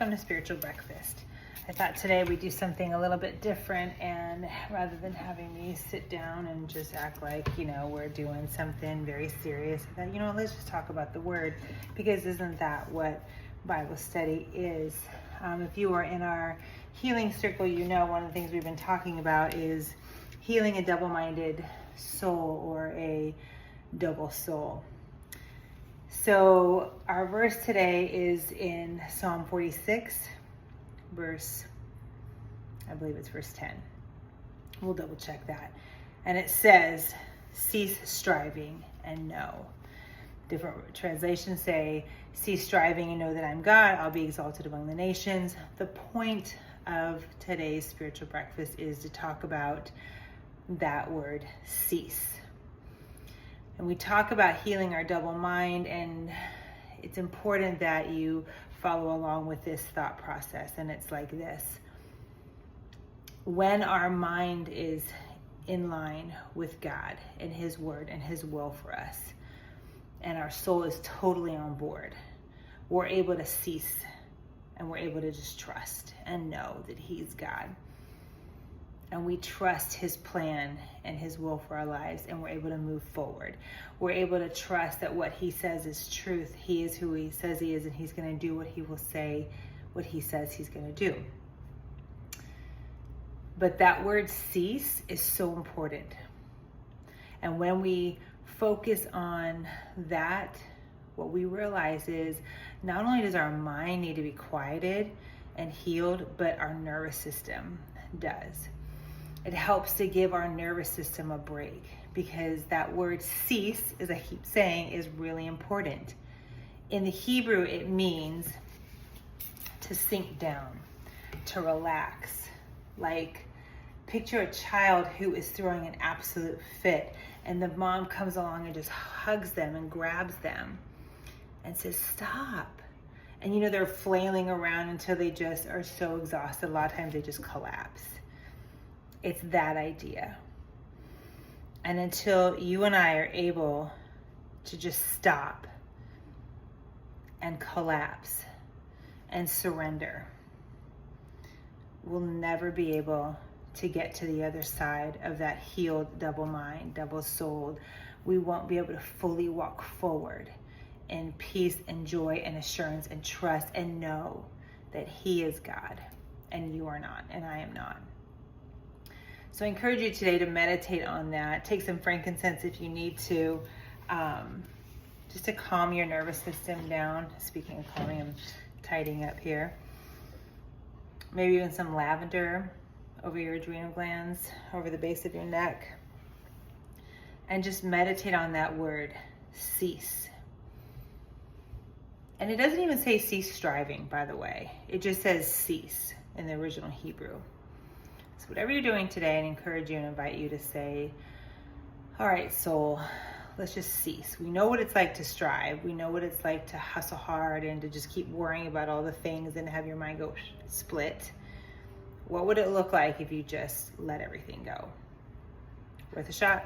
welcome to Spiritual Breakfast. I thought today we'd do something a little bit different, and rather than having me sit down and just act like, we're doing something very serious, I thought, let's just talk about the Word, because isn't that what Bible study is? If you are in our healing circle, one of the things we've been talking about is healing a double-minded soul or a double soul. So our verse today is in Psalm 46, I believe it's verse 10. We'll double check that. And it says, cease striving and know. Different translations say, cease striving and know that I'm God. I'll be exalted among the nations. The point of today's spiritual breakfast is to talk about that word, cease. And we talk about healing our double mind, and it's important that you follow along with this thought process. And it's like this. When our mind is in line with God and His Word and His will for us, and our soul is totally on board, we're able to cease and we're able to just trust and know that He's God. And we trust His plan and His will for our lives, and we're able to move forward. We're able to trust that what He says is truth. He is who He says He is, and He's going to do what He will say, what He says He's going to do. But that word cease is so important. And when we focus on that, what we realize is not only does our mind need to be quieted and healed, but our nervous system does. It helps to give our nervous system a break, because that word cease, as I keep saying, is really important. In the Hebrew, it means to sink down, to relax. Like, picture a child who is throwing an absolute fit, and the mom comes along and just hugs them and grabs them and says, stop. And they're flailing around until they just are so exhausted. A lot of times they just collapse. It's that idea. And until you and I are able to just stop and collapse and surrender, we'll never be able to get to the other side of that healed double mind, double souled. We won't be able to fully walk forward in peace and joy and assurance and trust and know that He is God and you are not, and I am not. So I encourage you today to meditate on that. Take some frankincense if you need to, just to calm your nervous system down. Speaking of calming, I'm tidying up here. Maybe even some lavender over your adrenal glands, over the base of your neck. And just meditate on that word, cease. And it doesn't even say cease striving, by the way. It just says cease in the original Hebrew. So whatever you're doing today, I encourage you and invite you to say, all right, soul, let's just cease. We know what it's like to strive. We know what it's like to hustle hard and to just keep worrying about all the things and have your mind go split. What would it look like if you just let everything go? Worth a shot.